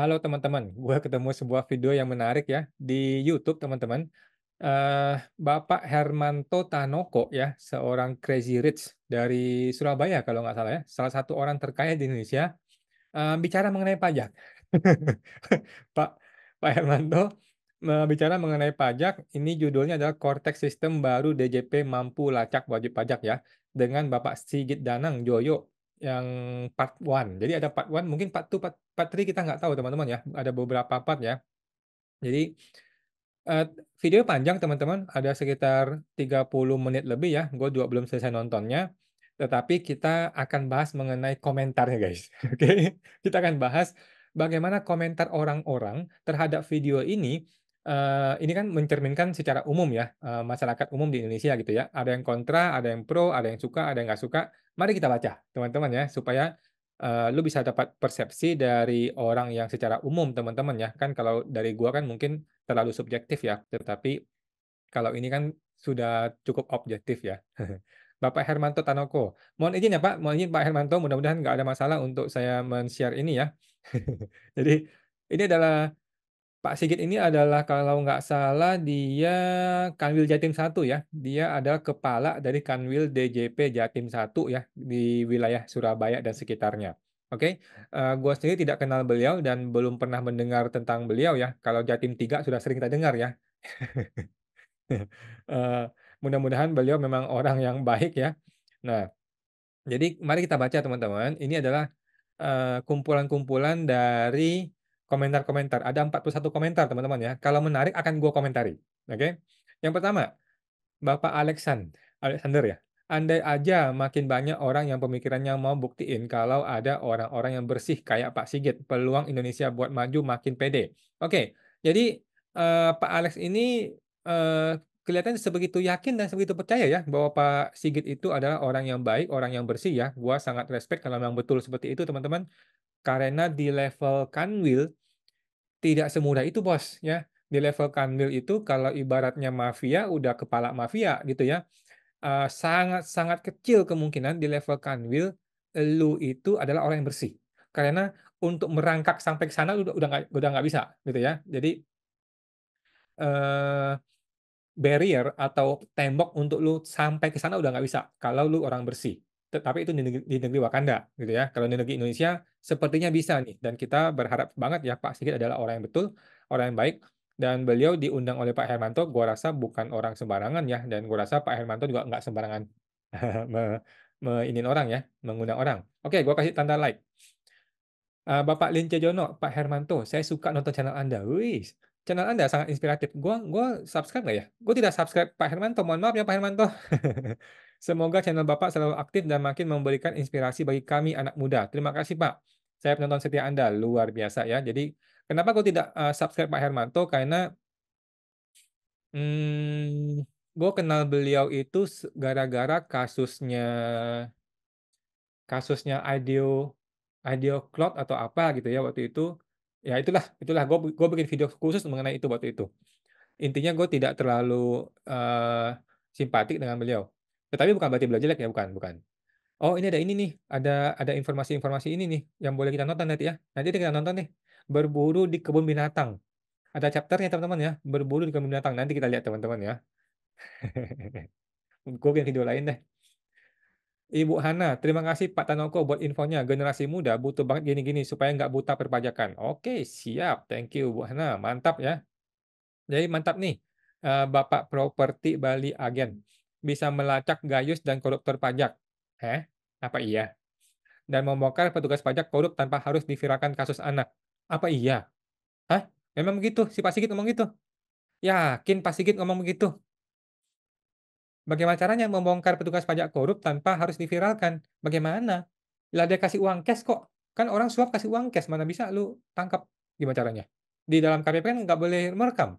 Halo teman-teman, gue ketemu sebuah video yang menarik ya di YouTube teman-teman. Bapak Hermanto Tanoko ya, seorang Crazy Rich dari Surabaya kalau nggak salah ya, salah satu orang terkaya di Indonesia, bicara mengenai pajak. Pak Pak Hermanto bicara mengenai pajak, ini judulnya adalah Cortex Sistem Baru DJP Mampu Lacak Wajib Pajak ya, dengan Bapak Sigit Danang Joyo yang part 1. Jadi ada part 1, mungkin part 2, part 3 kita nggak tahu teman-teman ya, ada beberapa part ya. Jadi Eee, video panjang teman-teman, ada sekitar 30 menit lebih ya, gue juga belum selesai nontonnya, tetapi kita akan bahas mengenai komentarnya guys, oke? Kita akan bahas bagaimana komentar orang-orang terhadap video ini kan mencerminkan secara umum ya, masyarakat umum di Indonesia gitu ya. Ada yang kontra, ada yang pro, ada yang suka, ada yang nggak suka. Mari kita baca teman-teman ya, supaya lu bisa dapat persepsi dari orang yang secara umum teman-teman ya. Kan kalau dari gua kan mungkin terlalu subjektif ya, tetapi kalau ini kan sudah cukup objektif ya. Bapak Hermanto Tanoko. Mohon izin ya Pak, mohon izin Pak Hermanto, mudah-mudahan nggak ada masalah untuk saya men-share ini ya. Jadi, ini adalah Pak Sigit ini adalah kalau nggak salah dia Kanwil Jatim 1 ya. Dia adalah kepala dari Kanwil DJP Jatim 1 ya, di wilayah Surabaya dan sekitarnya. Oke, gua sendiri tidak kenal beliau dan belum pernah mendengar tentang beliau ya. Kalau Jatim 3 sudah sering kita dengar ya. Eee, Mudah-mudahan beliau memang orang yang baik ya. Nah, jadi mari kita baca teman-teman, ini adalah, kumpulan-kumpulan dari komentar-komentar, ada 41 komentar teman-teman ya, kalau menarik akan gua komentari, oke. Yang pertama, Bapak Alexander ya, "Andai aja makin banyak orang yang pemikirannya mau buktiin kalau ada orang-orang yang bersih kayak Pak Sigit, peluang Indonesia buat maju makin pede." Oke, jadi, Pak Alex ini, kelihatan sebegitu yakin dan sebegitu percaya ya bahwa Pak Sigit itu adalah orang yang baik, orang yang bersih ya. Gua sangat respect kalau memang betul seperti itu teman-teman, karena di level Kanwil tidak semudah itu Bos, ya. Di level Kanwil itu kalau ibaratnya mafia, udah kepala mafia gitu ya. Sangat-sangat kecil kemungkinan di level Kanwil, elu itu adalah orang yang bersih. Karena untuk merangkak sampai ke sana udah nggak bisa gitu ya. Jadi, eee, barrier atau tembok untuk lu sampai ke sana udah nggak bisa kalau lu orang bersih. Tetapi itu di negeri Wakanda gitu ya. Kalau di negeri Indonesia sepertinya bisa nih dan kita berharap banget ya Pak Sigit adalah orang yang betul, orang yang baik dan beliau diundang oleh Pak Hermanto gua rasa bukan orang sembarangan ya dan gua rasa Pak Hermanto juga nggak sembarangan me iniin orang ya, mengundang orang. Oke, gua kasih tanda like. Bapak Lince Jono, Pak Hermanto, saya suka nonton channel Anda. Wih, channel Anda sangat inspiratif. Gua subscribe nggak ya? Gue tidak subscribe Pak Hermanto, mohon maaf ya Pak Hermanto. Semoga channel Bapak selalu aktif dan makin memberikan inspirasi bagi kami anak muda. Terima kasih Pak. Saya penonton setia Anda, luar biasa ya. Jadi, kenapa gue tidak, subscribe Pak Hermanto, karena, gue kenal beliau itu gara-gara kasusnya Ideo Cloud atau apa gitu ya waktu itu. Ya itulah itulah gue bikin video khusus mengenai itu waktu itu. Intinya gue tidak terlalu, simpatik dengan beliau. Tetapi bukan berarti beliau jelek ya, bukan bukan. Oh ini ada informasi-informasi ini nih yang boleh kita nonton nanti ya. Nanti kita nonton nih, Berburu di Kebun Binatang. Ada chapter-nya teman-teman ya, Berburu di Kebun Binatang. Nanti kita lihat teman-teman ya. Gue bikin video lain deh. Ibu Hana, terima kasih Pak Tanoko buat infonya. Generasi muda butuh banget gini-gini supaya nggak buta perpajakan. Oke, siap. Thank you, Bu Hana. Mantap ya. Jadi mantap nih, Bapak Properti Bali Agen. Bisa melacak gayus dan koruptor pajak. Heh? Apa iya? Dan membongkar petugas pajak korup tanpa harus diviralkan kasus anak. Apa iya? Hah? Memang begitu? Si Pak Sigit ngomong gitu? Yakin Pak Sigit ngomong begitu? Bagaimana caranya membongkar petugas pajak korup tanpa harus diviralkan? Bagaimana? Lah dia kasih uang cash kok. Kan orang suap kasih uang cash, mana bisa lu tangkap? Gimana caranya? Di dalam KPP kan nggak boleh merekam.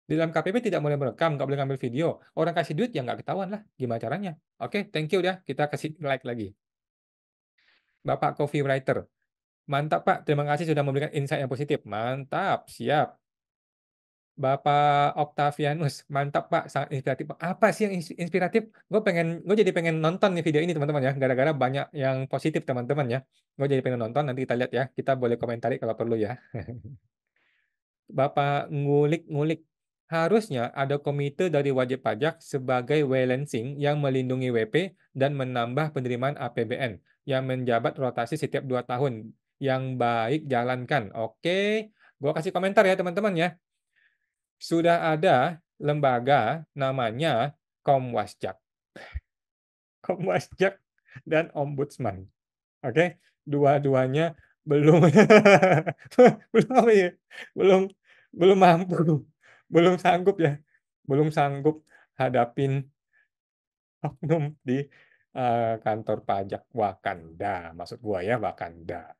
Di dalam KPP tidak boleh merekam, nggak boleh ngambil video. Orang kasih duit ya nggak ketahuan lah. Gimana caranya? Oke, thank you ya. Kita kasih like lagi. Bapak Coffee Writer. Mantap Pak, terima kasih sudah memberikan insight yang positif. Mantap, siap. Bapak Octavianus, mantap Pak, sangat inspiratif. Apa sih yang inspiratif? Gue jadi pengen nonton nih video ini teman-teman ya, gara-gara banyak yang positif teman-teman ya. Gue jadi pengen nonton, nanti kita lihat ya. Kita boleh komentari kalau perlu ya. Bapak ngulik-ngulik. Harusnya ada komite dari wajib pajak sebagai balancing yang melindungi WP dan menambah penerimaan APBN yang menjabat rotasi setiap 2 tahun. Yang baik jalankan. Oke, gua kasih komentar ya teman-teman ya. Sudah ada lembaga namanya Komwasjak. Komwasjak dan Ombudsman. Oke, dua-duanya belum belum apa ya? Belum belum mampu, belum sanggup ya. Belum sanggup hadapin oknum di kantor pajak Wakanda. Maksud gua ya Wakanda,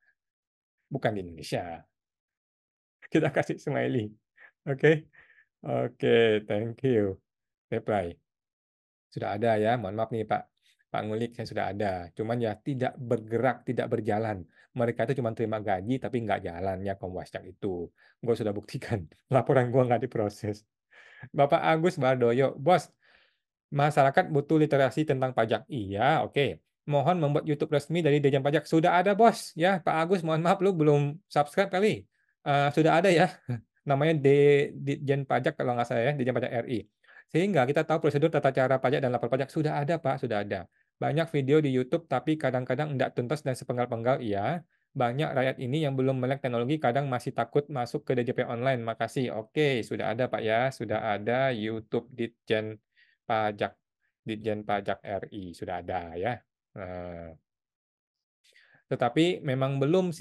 bukan di Indonesia. Kita kasih smiley. Oke. Oke, thank you. Reply. Sudah ada ya, mohon maaf nih Pak Ngulik, saya sudah ada. Cuman ya tidak bergerak, tidak berjalan. Mereka itu cuma terima gaji tapi nggak jalan ya Komwasjak itu. Gue sudah buktikan, laporan gue nggak diproses. Bapak Agus Bardoyo, bos, masyarakat butuh literasi tentang pajak. Iya, oke. Mohon membuat YouTube resmi dari Dirjen Pajak. Sudah ada, bos. Ya, Pak Agus, mohon maaf lu belum subscribe kali. Sudah ada ya. Namanya Dirjen Pajak kalau nggak salah ya, Dirjen Pajak RI. Sehingga kita tahu prosedur tata cara pajak dan lapor pajak. Sudah ada, Pak, sudah ada. Banyak video di YouTube, tapi kadang-kadang tidak tuntas dan sepenggal-penggal. Iya, banyak rakyat ini yang belum melek teknologi, kadang masih takut masuk ke DJP online. Makasih. Oke, sudah ada, Pak ya. Sudah ada YouTube Ditjen Pajak RI. Sudah ada ya. Nah, tetapi memang belum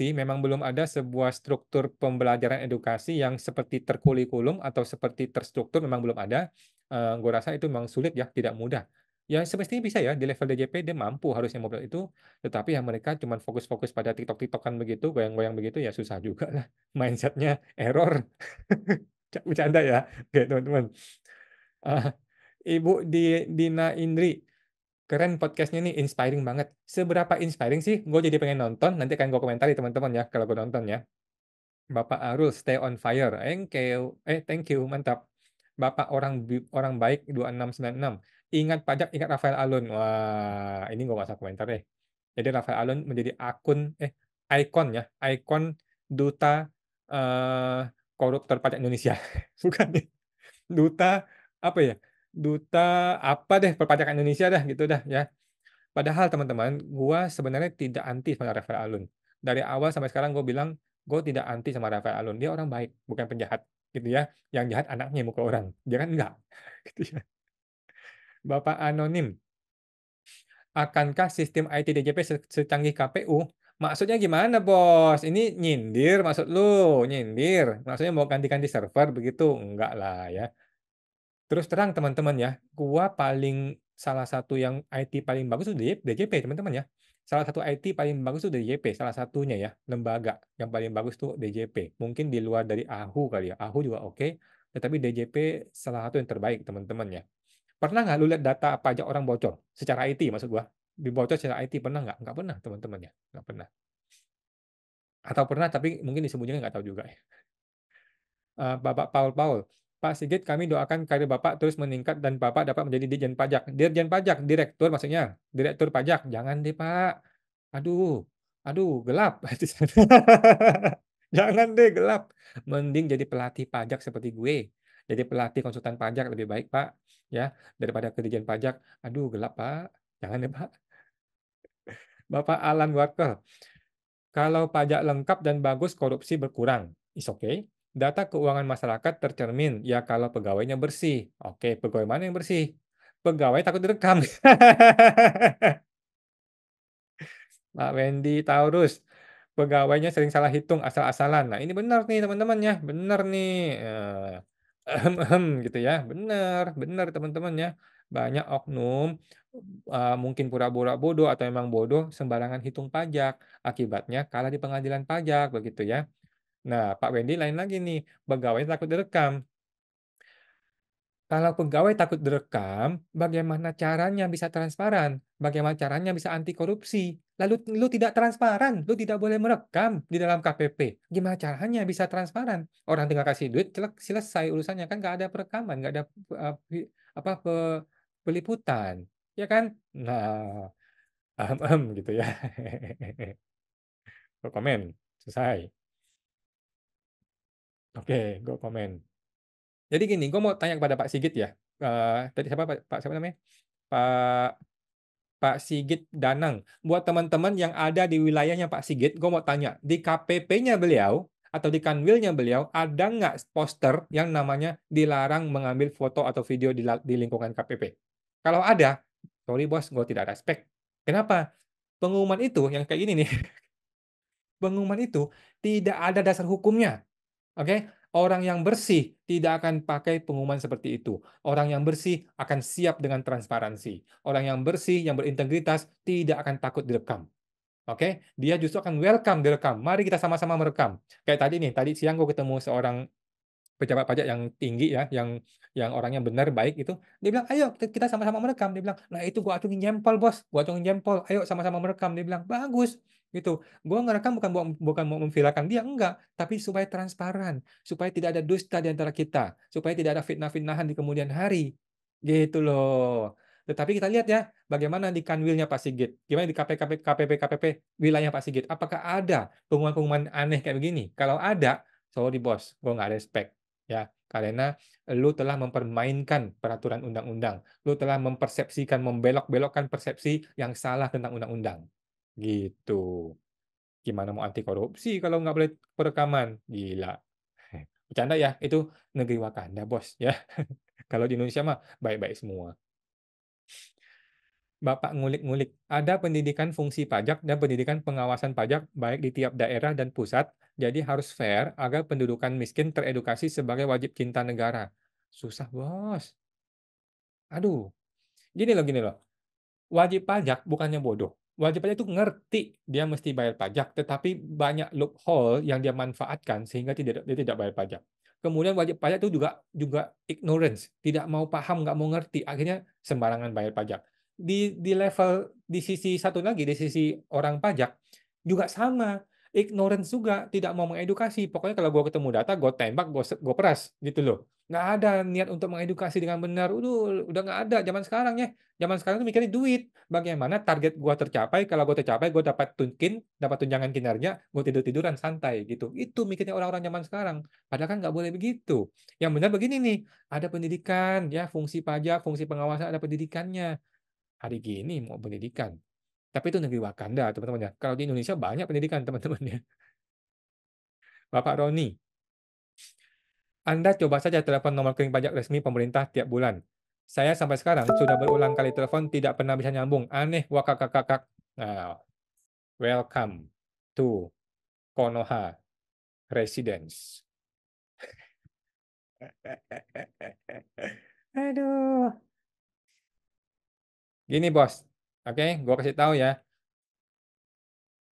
ada sebuah struktur pembelajaran edukasi yang seperti terkurikulum atau seperti terstruktur, memang belum ada. Gue rasa itu memang sulit ya, tidak mudah. Ya semestinya bisa ya, di level DJP dia mampu harusnya mobil itu, tetapi ya mereka cuma fokus-fokus pada TikTok-TikTokan begitu, goyang-goyang begitu, ya susah juga lah. Mindsetnya error. Bercanda ya, oke teman-teman. Ah, Ibu Dina Indri, keren podcastnya nih, inspiring banget. Seberapa inspiring sih? Gue jadi pengen nonton. Nanti akan gue komentari teman-teman ya kalau gue nonton ya. Bapak Arul, stay on fire. Thank you, mantap. Bapak orang baik 2696. Ingat pajak, ingat Rafael Alun. Wah, ini gue gak usah komentar deh. Jadi Rafael Alun menjadi ikon ya, ikon duta eh, koruptor pajak Indonesia. Bukan ya? Duta apa ya? Duta apa deh perpajakan Indonesia dah gitu dah ya. Padahal teman-teman, gua sebenarnya tidak anti sama Rafael Alun. Dari awal sampai sekarang gue bilang, gue tidak anti sama Rafael Alun. Dia orang baik, bukan penjahat. Gitu ya. Yang jahat anaknya muka orang. Dia kan enggak. Gitu ya. Bapak Anonim, akankah sistem IT DJP secanggih KPU? Maksudnya gimana, bos? Ini nyindir maksud lu? Nyindir. Maksudnya mau ganti-ganti server begitu? Enggak lah ya. Terus terang teman-teman ya, salah satu yang IT paling bagus itu DJP teman-teman ya. Salah satu IT paling bagus itu DJP, salah satunya ya, lembaga yang paling bagus tuh DJP. Mungkin di luar dari AHU kali ya. AHU juga oke, tetapi DJP salah satu yang terbaik teman-teman ya. Pernah nggak lu lihat data pajak orang bocor secara IT maksud gua? Dibocor secara IT pernah nggak? Nggak pernah teman-teman ya, nggak pernah. Atau pernah tapi mungkin disembunyikan nggak tahu juga ya. Bapak Paul Paul. Pak Sigit, kami doakan karir Bapak terus meningkat dan Bapak dapat menjadi Dirjen Pajak. Dirjen Pajak, direktur maksudnya. Direktur pajak. Jangan deh, Pak. Aduh, aduh, gelap. Jangan deh, gelap. Mending jadi pelatih pajak seperti gue. Jadi pelatih konsultan pajak lebih baik, Pak. Ya, daripada ke Dirjen Pajak. Aduh, gelap, Pak. Jangan deh, Pak. Bapak Alan Walker. Kalau pajak lengkap dan bagus, korupsi berkurang. Is okay. Data keuangan masyarakat tercermin ya kalau pegawainya bersih. Oke, pegawai mana yang bersih? Pegawai takut direkam. Pak Wendy Taurus. Pegawainya sering salah hitung asal-asalan. Nah, ini benar nih teman-teman ya. Benar nih. Gitu ya. Benar, benar teman-teman ya. Banyak oknum mungkin pura-pura bodoh atau memang bodoh sembarangan hitung pajak. Akibatnya kalah di pengadilan pajak begitu ya. Nah, Pak Wendy lain lagi nih. Pegawai takut direkam. Kalau pegawai takut direkam, bagaimana caranya bisa transparan? Bagaimana caranya bisa anti korupsi? Lalu lu tidak transparan, lu tidak boleh merekam di dalam KPP. Gimana caranya bisa transparan? Orang tinggal kasih duit, selesai urusannya kan nggak ada perekaman, nggak ada apa peliputan, ya kan? Nah, gitu ya. Go komen, selesai. Oke, go komen. Jadi gini, gue mau tanya kepada Pak Sigit ya. Tadi siapa Pak siapa namanya? Pak Pak Sigit Danang. Buat teman-teman yang ada di wilayahnya Pak Sigit, gue mau tanya, di KPP-nya beliau atau di kanwilnya beliau ada nggak poster yang namanya dilarang mengambil foto atau video di lingkungan KPP? Kalau ada, sorry bos, gue tidak respect. Kenapa? Pengumuman itu yang kayak gini nih, pengumuman itu tidak ada dasar hukumnya. Oke, orang yang bersih tidak akan pakai pengumuman seperti itu. Orang yang bersih akan siap dengan transparansi. Orang yang bersih, yang berintegritas tidak akan takut direkam. Oke, dia justru akan welcome direkam. Mari kita sama-sama merekam. Kayak tadi nih, tadi siang gue ketemu seorang pejabat pajak yang tinggi ya, yang orangnya benar baik itu, dia bilang, ayo kita sama-sama merekam. Dia bilang, nah itu gua acungin jempol bos, gua acungin jempol, ayo sama-sama merekam. Dia bilang, bagus, gitu. Gua ngerekam bukan mau memviralkan dia, enggak, tapi supaya transparan, supaya tidak ada dusta di antara kita, supaya tidak ada fitnah-fitnahan di kemudian hari, gitu loh. Tetapi kita lihat ya, bagaimana di kanwilnya Pak Sigit, gimana di KPP wilayah Pak Sigit, apakah ada pengumuman-pengumuman aneh kayak begini? Kalau ada, sorry bos, gue nggak respect ya, karena lu telah mempermainkan peraturan undang-undang, lu telah mempersepsikan, membelok-belokkan persepsi yang salah tentang undang-undang, gitu. Gimana mau anti korupsi kalau nggak boleh perekaman? Gila. Bercanda ya, itu negeri Wakanda bos ya. Kalau di Indonesia mah baik-baik semua. Bapak ngulik-ngulik, ada pendidikan fungsi pajak dan pendidikan pengawasan pajak baik di tiap daerah dan pusat, jadi harus fair agar pendudukan miskin teredukasi sebagai wajib cinta negara. Susah, bos. Aduh, gini loh. Wajib pajak bukannya bodoh. Wajib pajak itu ngerti dia mesti bayar pajak, tetapi banyak loophole yang dia manfaatkan sehingga dia tidak bayar pajak. Kemudian wajib pajak itu juga juga ignorance, tidak mau paham, nggak mau ngerti, akhirnya sembarangan bayar pajak. Di level di sisi satu lagi, di sisi orang pajak juga sama, ignorance juga, tidak mau mengedukasi. Pokoknya kalau gue ketemu data, gue tembak, gue peras, gitu loh. Nggak ada niat untuk mengedukasi dengan benar. Udah nggak ada zaman sekarang ya. Zaman sekarang tuh mikirnya duit. Bagaimana target gua tercapai, kalau gua tercapai, gua dapat tunjangan kinerja, gua tidur-tiduran santai gitu. Itu mikirnya orang-orang zaman sekarang. Padahal kan nggak boleh begitu. Yang benar begini nih, ada pendidikan, ya fungsi pajak, fungsi pengawasan ada pendidikannya. Hari gini mau pendidikan. Tapi itu negeri Wakanda, teman-teman ya. Kalau di Indonesia banyak pendidikan, teman-teman ya. Bapak Roni, Anda coba saja telepon nomor rekening pajak resmi pemerintah tiap bulan. Saya sampai sekarang sudah berulang kali telepon tidak pernah bisa nyambung. Aneh, wakakakakak. Nah, welcome to Konoha Residence. Aduh. Gini bos, oke, gua kasih tahu ya.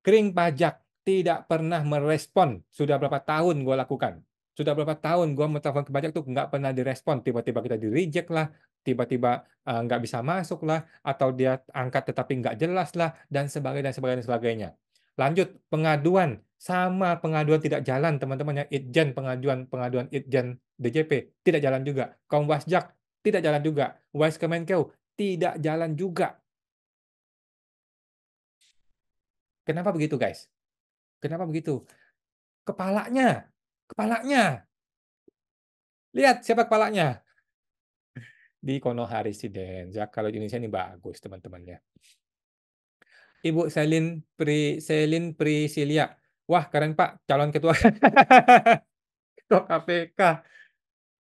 Kering pajak tidak pernah merespon. Sudah berapa tahun gue lakukan. Sudah berapa tahun gue menelpon ke pajak tuh nggak pernah direspon. Tiba-tiba kita di-reject lah, tiba-tiba nggak bisa masuk lah, atau dia angkat tetapi nggak jelas lah, dan sebagainya, dan sebagainya, dan sebagainya. Lanjut, pengaduan. Sama pengaduan tidak jalan, teman-teman ya. Itjen, pengaduan Itjen DJP, tidak jalan juga. Komwasjak, tidak jalan juga. Wise Kemenkeu, tidak jalan juga. Kenapa begitu, guys? Kenapa begitu? Kepalanya, kepalanya. Lihat siapa kepalanya. Di Konoha Residence. Ya, kalau di Indonesia ini bagus, teman-temannya. Ibu Selin Priscilia. Wah, keren Pak, calon ketua ketua KPK.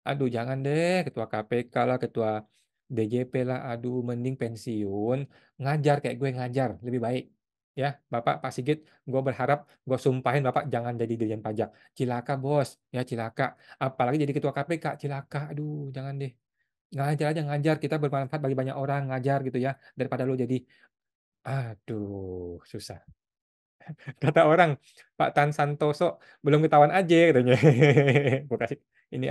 Aduh, jangan deh, ketua KPK lah, ketua DJP lah. Aduh, mending pensiun, ngajar kayak gue ngajar, lebih baik. Ya, Bapak Pak Sigit, gue berharap, gue sumpahin Bapak jangan jadi dirjen pajak. Cilaka, bos. Ya, cilaka. Apalagi jadi ketua KPK, cilaka. Aduh, jangan deh. Ngajar aja, ngajar. Kita bermanfaat bagi banyak orang, ngajar gitu ya. Daripada lu jadi, aduh, susah. Kata orang, Pak Tan Santoso belum ketahuan aja katanya. Gue kasih ini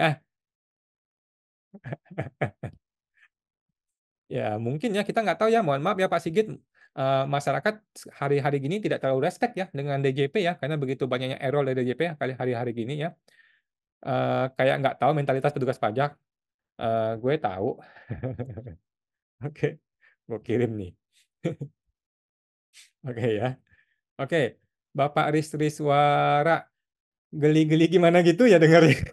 Ya mungkin ya, kita nggak tahu ya, mohon maaf ya Pak Sigit, masyarakat hari-hari gini tidak terlalu respect ya dengan DJP ya, karena begitu banyaknya error dari DJP ya kali hari-hari gini ya, kayak nggak tahu mentalitas petugas pajak, gue tahu. Oke, gue kirim nih. Oke ya. Oke, Bapak Risriswara, geli-geli gimana gitu ya dengarnya.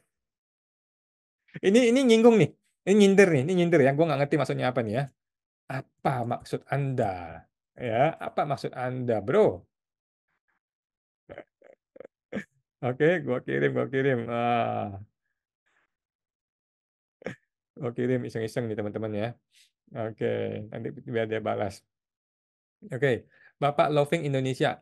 Ini nyinggung nih, ini nyindir ya, gue nggak ngerti maksudnya apa nih ya. Apa maksud Anda? Ya, apa maksud Anda, Bro? Oke, gua kirim. Gua kirim iseng-iseng nih teman-teman ya. Oke, nanti biar dia balas. Oke, Bapak Loving Indonesia.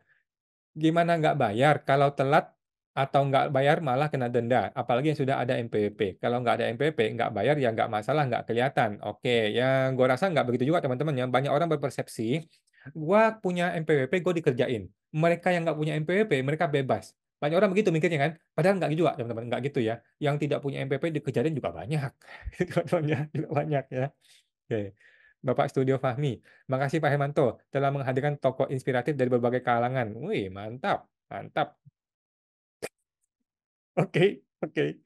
Gimana nggak bayar? Kalau telat atau nggak bayar malah kena denda. Apalagi yang sudah ada NPWP. Kalau nggak ada NPWP, nggak bayar ya nggak masalah, nggak kelihatan. Oke, yang gua rasa nggak begitu juga teman-teman ya. Banyak orang berpersepsi, gua punya NPWP, gue dikerjain. Mereka yang nggak punya NPWP, mereka bebas. Banyak orang begitu mikirnya kan. Padahal nggak juga teman-teman, nggak gitu ya. Yang tidak punya NPWP dikerjain juga banyak. Teman-teman ya, juga banyak ya. Oke. Bapak Studio Fahmi, makasih Pak Hermanto telah menghadirkan tokoh inspiratif dari berbagai kalangan. Wih, mantap, mantap. Oke, oke.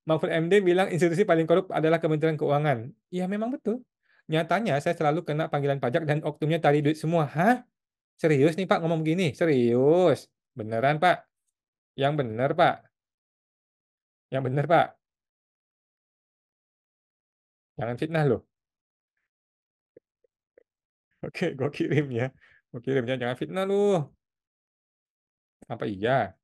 Mahfud MD bilang institusi paling korup adalah Kementerian Keuangan. Iya, memang betul. Nyatanya saya selalu kena panggilan pajak dan oknumnya tari duit semua. Hah? Serius nih Pak ngomong begini? Serius? Beneran Pak? Yang bener Pak? Yang bener Pak? Jangan fitnah loh. Oke, gue kirim ya. Gue kirim ya, jangan fitnah lu. Apa iya?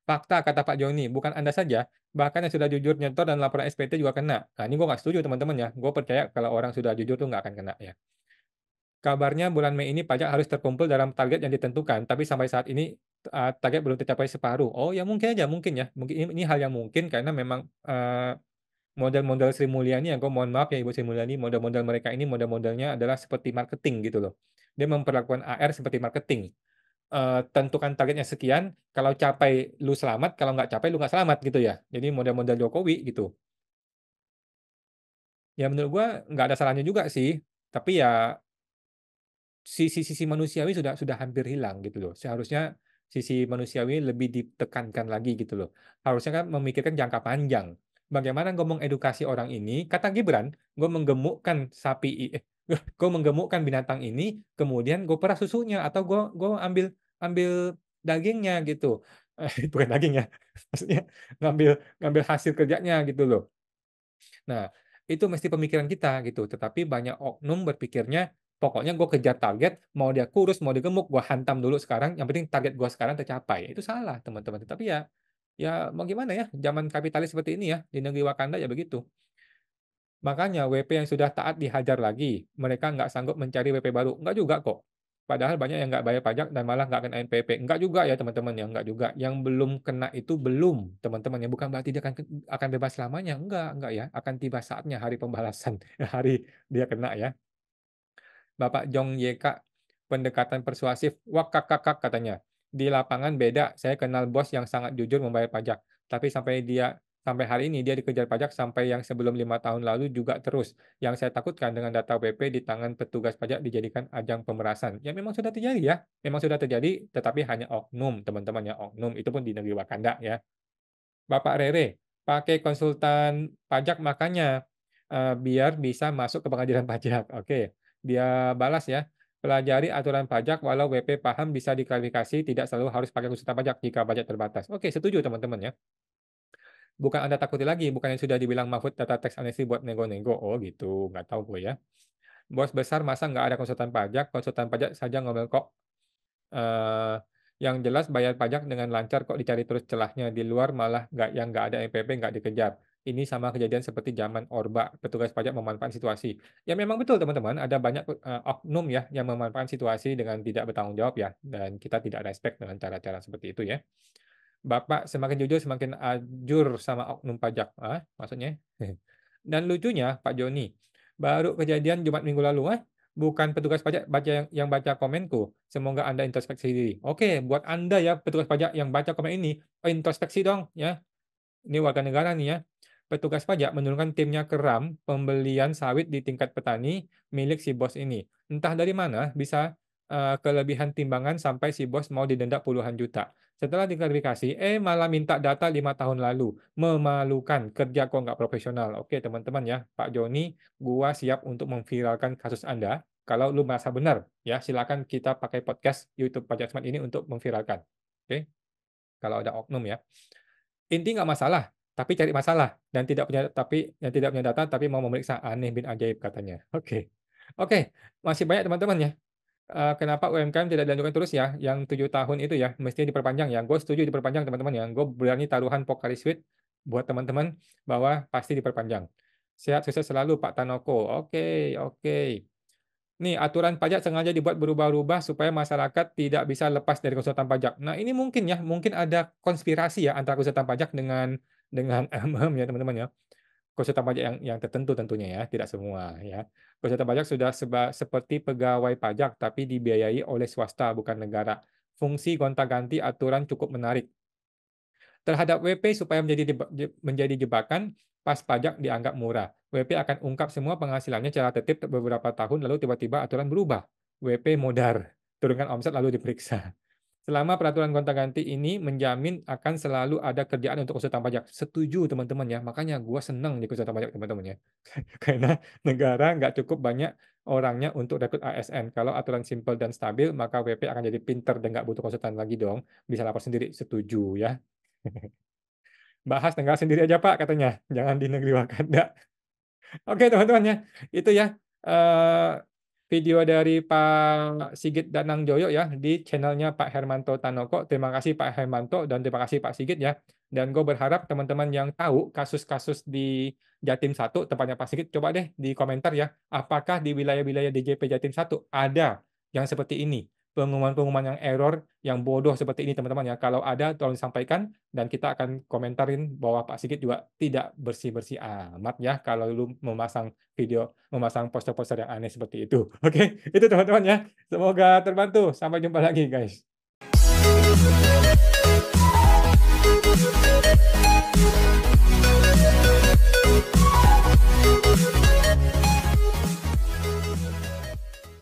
Fakta, kata Pak Joni, bukan Anda saja, bahkan yang sudah jujur nyetor dan laporan SPT juga kena. Nah, ini gue nggak setuju teman-teman ya. Gue percaya kalau orang sudah jujur tuh nggak akan kena ya. Kabarnya bulan Mei ini pajak harus terkumpul dalam target yang ditentukan, tapi sampai saat ini target belum tercapai separuh. Oh ya mungkin aja, mungkin ya. Mungkin ini hal yang mungkin karena memang model-model Sri Mulyani yang gue mohon maaf ya Ibu Sri Mulyani, model-model mereka ini model-modelnya adalah seperti marketing gitu loh. Dia memperlakukan AR seperti marketing. Tentukan targetnya sekian, kalau capai lu selamat, kalau nggak capai lu nggak selamat gitu ya. Jadi model-model Jokowi gitu. Ya menurut gua nggak ada salahnya juga sih. Tapi ya sisi-sisi manusiawi sudah hampir hilang gitu loh. Seharusnya sisi manusiawi lebih ditekankan lagi gitu loh. Harusnya kan memikirkan jangka panjang. Bagaimana gue mengedukasi orang ini? Kata Gibran, gue menggemukkan gue menggemukkan binatang ini, kemudian gue perah susunya atau gue ambil ambil dagingnya gitu. Bukan dagingnya, maksudnya ngambil ngambil hasil kerjanya gitu loh. Nah, itu mesti pemikiran kita gitu. Tetapi banyak oknum berpikirnya, pokoknya gue kejar target, mau dia kurus, mau dia gemuk, gue hantam dulu sekarang. Yang penting target gue sekarang tercapai. Itu salah, teman-teman. Tapi ya, ya mau gimana ya? Zaman kapitalis seperti ini ya, di negeri Wakanda ya begitu. Makanya WP yang sudah taat dihajar lagi. Mereka nggak sanggup mencari WP baru. Nggak juga kok. Padahal banyak yang nggak bayar pajak dan malah nggak kena NPWP. Nggak juga ya teman-teman ya, nggak juga. Yang belum kena itu belum teman-teman ya. Bukan berarti dia akan bebas selamanya. Nggak ya. Akan tiba saatnya hari pembalasan, hari dia kena ya. Bapak Jong YK, pendekatan persuasif. Wah kakak katanya. Di lapangan beda. Saya kenal bos yang sangat jujur membayar pajak. Tapi sampai hari ini dia dikejar pajak sampai yang sebelum 5 tahun lalu juga terus. Yang saya takutkan dengan data WP di tangan petugas pajak dijadikan ajang pemerasan. Ya memang sudah terjadi ya. Memang sudah terjadi, tetapi hanya oknum teman-teman ya oknum. Itu pun di negeri Wakanda ya. Bapak Rere, pakai konsultan pajak makanya biar bisa masuk ke pengadilan pajak. Oke, dia balas ya. Pelajari aturan pajak walau WP paham bisa diklarifikasi tidak selalu harus pakai konsultan pajak jika pajak terbatas. Oke, setuju teman-teman ya. Bukan Anda takuti lagi, bukan yang sudah dibilang Mahfud data tax amnesty buat nego-nego. Oh gitu, nggak tahu gue ya. Bos besar masa nggak ada konsultan pajak saja ngomel kok. eh yang jelas bayar pajak dengan lancar kok dicari terus celahnya di luar malah nggak ada NPP nggak dikejar. Ini sama kejadian seperti zaman Orba, petugas pajak memanfaatkan situasi. Ya memang betul teman-teman, ada banyak oknum ya yang memanfaatkan situasi dengan tidak bertanggung jawab ya, dan kita tidak respect dengan cara-cara seperti itu ya. Bapak semakin jujur semakin ajur sama oknum pajak. Ah, maksudnya? Dan lucunya Pak Joni, baru kejadian Jumat minggu lalu, bukan petugas pajak yang baca komenku. Semoga Anda introspeksi diri. Oke, buat Anda ya petugas pajak yang baca komen ini, introspeksi dong ya. Ini warga negara nih ya. petugas pajak menurunkan timnya ke RAM pembelian sawit di tingkat petani milik si bos ini. Entah dari mana bisa kelebihan timbangan sampai si bos mau didenda puluhan juta. Setelah diklarifikasi, malah minta data 5 tahun lalu. Memalukan, kerja kok nggak profesional. Oke teman-teman ya, Pak Joni, gua siap untuk memviralkan kasus Anda. Kalau lu merasa benar, ya silakan kita pakai podcast YouTube Pajak Smart ini untuk memviralkan. Oke, kalau ada oknum ya. Inti nggak masalah, tapi cari masalah dan tidak punya data tapi mau memeriksa, aneh bin ajaib katanya. Oke. Oke, masih banyak teman-teman ya. Kenapa UMKM tidak dilanjutkan terus ya, yang 7 tahun itu ya, mestinya diperpanjang ya. Gue setuju diperpanjang teman-teman ya. Gue berani taruhan Pocari Sweat buat teman-teman bahwa pasti diperpanjang. Sehat sukses selalu Pak Tanoko. Oke, oke. Nih, aturan pajak sengaja dibuat berubah-ubah supaya masyarakat tidak bisa lepas dari konsultan pajak. Nah, ini mungkin ya, mungkin ada konspirasi ya antara konsultan pajak dengan ya teman-teman ya. Konsultan pajak yang tertentu tentunya ya, tidak semua ya. Konsultan pajak sudah seperti pegawai pajak tapi dibiayai oleh swasta bukan negara. Fungsi gonta-ganti aturan cukup menarik. Terhadap WP supaya menjadi jebakan, pas pajak dianggap murah. WP akan ungkap semua penghasilannya secara tertib beberapa tahun, lalu tiba-tiba aturan berubah. WP modar, turunkan omset lalu diperiksa. Selama peraturan gonta-ganti ini menjamin akan selalu ada kerjaan untuk konsultan pajak. Setuju teman-teman ya, makanya gue seneng di konsultan pajak teman-teman ya. Karena negara nggak cukup banyak orangnya untuk rekrut ASN. Kalau aturan simpel dan stabil, maka WP akan jadi pinter dan nggak butuh konsultan lagi dong. Bisa lapor sendiri, setuju ya. Bahas negara sendiri aja Pak katanya, jangan di negeri Wakanda. Oke teman-teman ya, itu ya video dari Pak Sigit Danangjoyo ya di channelnya Pak Hermanto Tanoko. Terima kasih Pak Hermanto dan terima kasih Pak Sigit ya. Dan gue berharap teman-teman yang tahu kasus-kasus di Jatim 1, tempatnya Pak Sigit, coba deh di komentar ya, apakah di wilayah-wilayah DJP Jatim 1 ada yang seperti ini? Pengumuman-pengumuman yang error, yang bodoh seperti ini teman-teman ya. Kalau ada tolong disampaikan dan kita akan komentarin bahwa Pak Sigit juga tidak bersih-bersih amat ya kalau lu memasang poster-poster yang aneh seperti itu. Oke, itu teman-teman ya. Semoga terbantu. Sampai jumpa lagi guys.